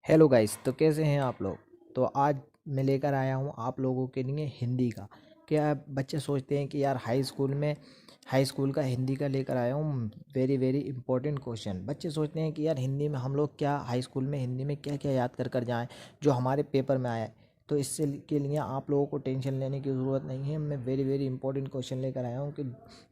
Hello guys, तो कैसे हैं आप लोग। तो आज मैं लेकर आया हूं आप लोगों के लिए हिंदी का। क्या बच्चे सोचते हैं कि यार हाई स्कूल का हिंदी का लेकर आया हूं वेरी वेरी इंपॉर्टेंट क्वेश्चन। बच्चे सोचते हैं कि यार हिंदी में हम लोग क्या हाई स्कूल में हिंदी में क्या क्या याद कर जाएं जो हमारे पेपर में आया है। तो इससे के लिए आप लोगों को टेंशन लेने की ज़रूरत नहीं है। मैं वेरी वेरी इंपॉर्टेंट क्वेश्चन लेकर आया हूँ कि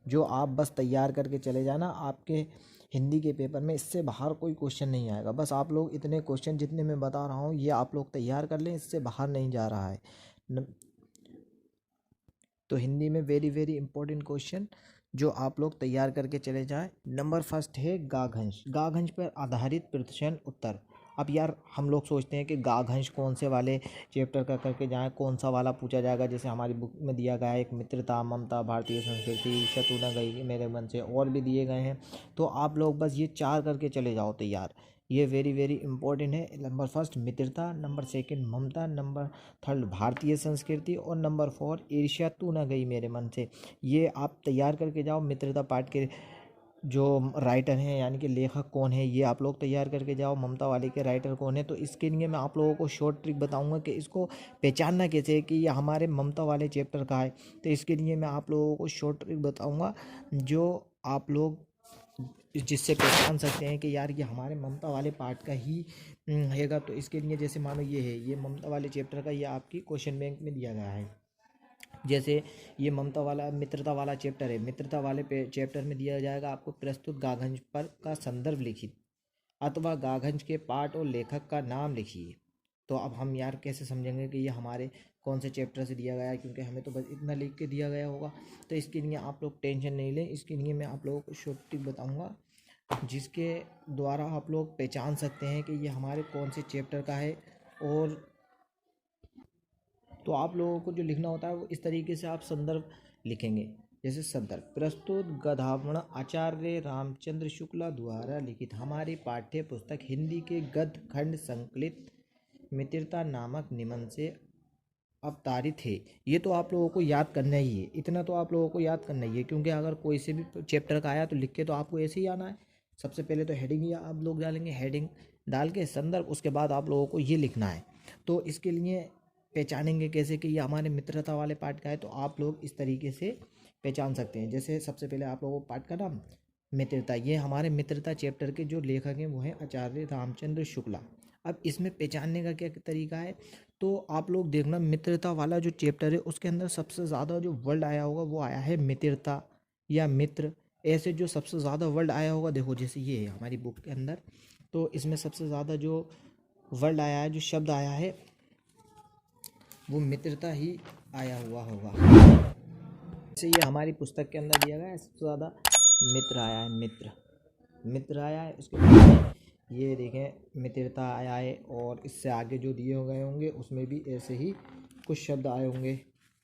जो आप बस तैयार करके चले जाना। आपके हिंदी के पेपर में इससे बाहर कोई क्वेश्चन नहीं आएगा। बस आप लोग इतने क्वेश्चन जितने मैं बता रहा हूँ ये आप लोग तैयार कर लें, इससे बाहर नहीं जा रहा है। न- तो हिंदी में वेरी वेरी इंपॉर्टेंट क्वेश्चन जो आप लोग तैयार करके चले जाएं। नंबर फर्स्ट है गाघंश। गाघंश पर आधारित प्रश्न उत्तर। अब यार हम लोग सोचते हैं कि गाघंश कौन से वाले चैप्टर का करके जाएं, कौन सा वाला पूछा जाएगा। जैसे हमारी बुक में दिया गया है एक मित्रता, ममता, भारतीय संस्कृति, शत्रु न गई मेरे मन से, और भी दिए गए हैं। तो आप लोग बस ये चार करके चले जाओ तैयार। ये वेरी वेरी इंपॉर्टेंट है। नंबर फर्स्ट मित्रता, नंबर सेकंड ममता, नंबर थर्ड भारतीय संस्कृति, और नंबर फोर ईर्ष्या तू ना गई मेरे मन से। ये आप तैयार करके जाओ। मित्रता पाठ के जो राइटर हैं यानी कि लेखक कौन है ये आप लोग तैयार करके जाओ। ममता वाले के राइटर कौन है, तो इसके लिए मैं आप लोगों को शॉर्ट ट्रिक बताऊंगा कि इसको पहचानना कैसे है कि ये हमारे ममता वाले चैप्टर का है। तो इसके लिए मैं आप लोगों को शॉर्ट ट्रिक बताऊंगा जो आप लोग जिससे पहचान सकते हैं कि यार ये हमारे ममता वाले पार्ट का ही हैगा। तो इसके लिए जैसे मानो ये है, ये ममता वाले चैप्टर का ये आपकी क्वेश्चन बैंक में दिया गया है। जैसे ये ममता वाला मित्रता वाला चैप्टर है, मित्रता वाले चैप्टर में दिया जाएगा आपको प्रस्तुत गाघंज पर का संदर्भ लिखित अथवा गाघंज के पाठ और लेखक का नाम लिखिए। तो अब हम यार कैसे समझेंगे कि ये हमारे कौन से चैप्टर से दिया गया है, क्योंकि हमें तो बस इतना लिख के दिया गया होगा। तो इसके लिए आप लोग टेंशन नहीं लें। इसके लिए मैं आप लोगों को शॉर्ट टिप बताऊंगा जिसके द्वारा आप लोग पहचान सकते हैं कि ये हमारे कौन से चैप्टर का है। और तो आप लोगों को जो लिखना होता है वो इस तरीके से आप संदर्भ लिखेंगे। जैसे संदर्भ प्रस्तुत गधावण आचार्य रामचंद्र शुक्ला द्वारा लिखित हमारी पाठ्य पुस्तक हिंदी के गद्य खंड संकलित मित्रता नामक निबंध से अवतारित है। ये तो आप लोगों को याद करना ही है, इतना तो आप लोगों को याद करना ही है, क्योंकि अगर कोई से भी चैप्टर का आया तो लिख के तो आपको ऐसे ही आना है। सबसे पहले तो हेडिंग या आप लोग डालेंगे, हेडिंग डाल के संदर्भ, उसके बाद आप लोगों को ये लिखना है। तो इसके लिए पहचानेंगे कैसे कि ये हमारे मित्रता वाले पार्ट का है, तो आप लोग इस तरीके से पहचान सकते हैं। जैसे सबसे पहले आप लोगों को पार्ट का नाम मित्रता, ये हमारे मित्रता चैप्टर के जो लेखक हैं वो हैं आचार्य रामचंद्र शुक्ला। अब इसमें पहचानने का क्या तरीका है, तो आप लोग देखना मित्रता वाला जो चैप्टर है उसके अंदर सबसे ज़्यादा जो वर्ड आया होगा वो आया है मित्रता या मित्र। ऐसे जो सबसे ज़्यादा वर्ड आया होगा, देखो जैसे ये है हमारी बुक के अंदर, तो इसमें सबसे ज़्यादा जो वर्ड आया है, जो शब्द आया है, वो मित्रता ही आया हुआ होगा। जैसे ये हमारी पुस्तक के अंदर दिया गया है, सबसे ज़्यादा मित्र आया है, मित्र मित्र आया है। उसके बाद ये देखें मित्रता आया है, और इससे आगे जो दिए गए होंगे उसमें भी ऐसे ही कुछ शब्द आए होंगे।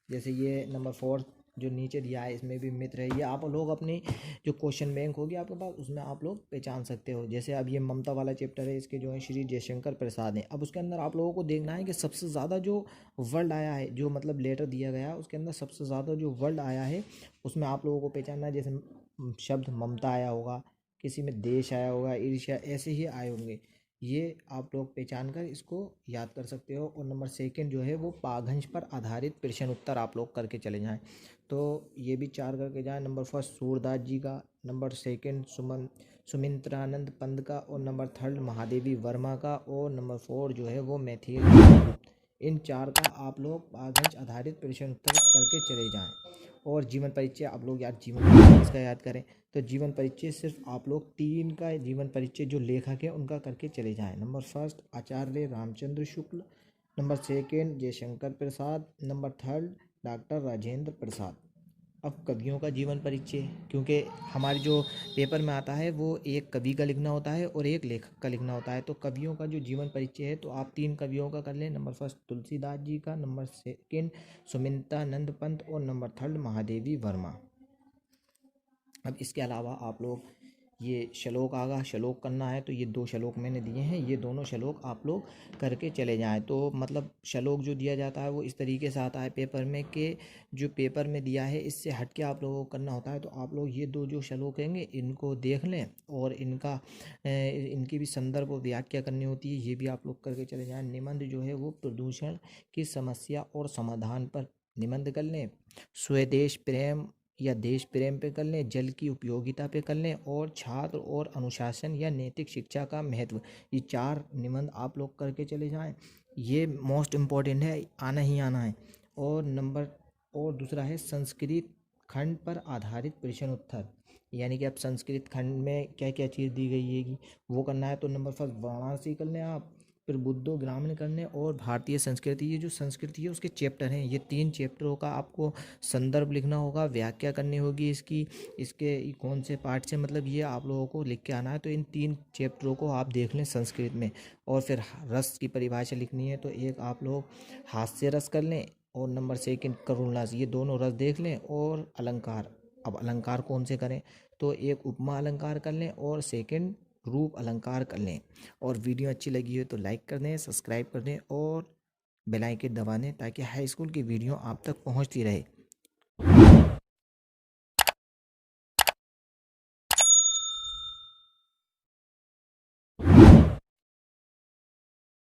जैसे ये नंबर फोर जो नीचे दिया है इसमें भी मित्र है। ये आप लोग अपनी जो क्वेश्चन बैंक होगी आपके पास उसमें आप लोग पहचान सकते हो। जैसे अब ये ममता वाला चैप्टर है, इसके जो है श्री जयशंकर प्रसाद हैं। अब उसके अंदर आप लोगों को देखना है कि सबसे ज़्यादा जो वर्ड आया है, जो मतलब लेटर दिया गया है उसके अंदर सबसे ज़्यादा जो वर्ड आया है उसमें आप लोगों को पहचानना है। जैसे शब्द ममता आया होगा, किसी में देश आया होगा, ईर्ष्या, ऐसे ही आए होंगे। ये आप लोग पहचान कर इसको याद कर सकते हो। और नंबर सेकंड जो है वो पाघंश पर आधारित प्रश्न उत्तर आप लोग करके चले जाएं। तो ये भी चार करके जाएं। नंबर फर्स्ट सूरदास जी का, नंबर सेकंड सुमित्रानंद पंत का, और नंबर थर्ड महादेवी वर्मा का, और नंबर फोर जो है वो मैथिली गुप्त। इन चार का आप लोग पाघंश आधारित प्रश्न उत्तर करके चले जाएं। और जीवन परिचय आप लोग यार जीवन परिचय किसका याद करें, तो जीवन परिचय सिर्फ आप लोग तीन का जीवन परिचय जो लेखक है उनका करके चले जाएं। नंबर फर्स्ट आचार्य Ramchandra Shukla, number second Jaishankar Prasad, number third doctor Rajendra Prasad. अब कवियों का जीवन परिचय, क्योंकि हमारे जो पेपर में आता है वो एक कवि का लिखना होता है और एक लेखक का लिखना होता है। तो कवियों का जो जीवन परिचय है तो आप तीन कवियों का कर लें। नंबर फर्स्ट तुलसीदास जी का, नंबर सेकंड सुमित्रानंद पंत, और नंबर थर्ड महादेवी वर्मा। अब इसके अलावा आप लोग ये श्लोक आगा, श्लोक करना है तो ये 2 श्लोक मैंने दिए हैं, ये दोनों श्लोक आप लोग करके चले जाएं। तो मतलब श्लोक जो दिया जाता है वो इस तरीके से आता है पेपर में कि जो पेपर में दिया है इससे हट के आप लोगों को करना होता है। तो आप लोग ये 2 जो श्लोक हैंगे इनको देख लें और इनकी भी संदर्भ और व्याख्या करनी होती है, ये भी आप लोग करके चले जाएं। निबंध जो है वो प्रदूषण की समस्या और समाधान पर निबंध कर लें, स्वदेश प्रेम या देश प्रेम पे कर लें, जल की उपयोगिता पे कर लें, और छात्र और अनुशासन या नैतिक शिक्षा का महत्व। ये 4 निबंध आप लोग करके चले जाएं। ये मोस्ट इम्पॉर्टेंट है, आना ही आना है। और दूसरा है संस्कृत खंड पर आधारित प्रश्न उत्तर, यानी कि आप संस्कृत खंड में क्या क्या चीज़ दी गई है वो करना है। तो नंबर फर्स्ट वाराणसी कर लें आप, फिर बुद्धो ग्रामीण करने, और भारतीय संस्कृति। ये जो संस्कृति है उसके चैप्टर हैं, ये 3 चैप्टरों का आपको संदर्भ लिखना होगा, व्याख्या करनी होगी इसकी, इसके कौन से पार्ट से मतलब ये आप लोगों को लिख के आना है। तो इन 3 चैप्टरों को आप देख लें संस्कृत में। और फिर रस की परिभाषा लिखनी है, तो एक आप लोग हास्य रस कर लें और नंबर सेकंड करुण रस, ये दोनों रस देख लें। और अलंकार, अब अलंकार कौन से करें, तो एक उपमा अलंकार कर लें और सेकंड रूप अलंकार कर लें। और वीडियो अच्छी लगी हो तो लाइक कर दें, सब्सक्राइब कर दें और बेल आइकन दबा दें ताकि हाई स्कूल की वीडियो आप तक पहुंचती रहे।